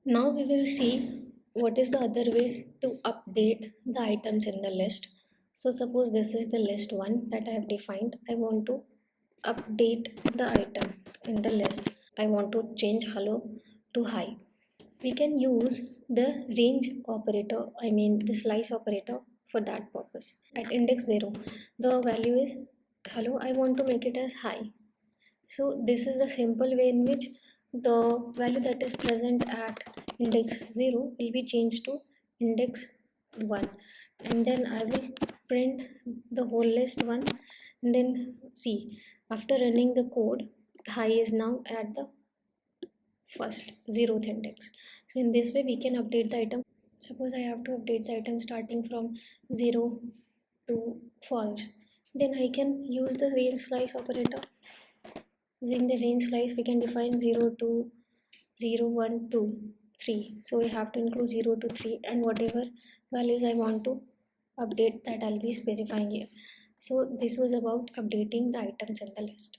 Now we will see what is the other way to update the items in the list. So suppose this is the list one that I have defined. I want to update the item in the list. I want to change hello to hi. We can use the range operator, I mean the slice operator for that purpose. At index 0, the value is hello. I want to make it as hi. So this is the simple way in which the value that is present at index 0 will be changed to index 1, and then I will print the whole list 1, and then see, after running the code, high is now at the first zeroth index. So in this way we can update the item. Suppose I have to update the item starting from 0 to false, then I can use the range slice operator. Using the range slice, we can define 0 to 0, 1, 2, 3. So we have to include 0 to 3, and whatever values I want to update, that I'll be specifying here. So this was about updating the items in the list.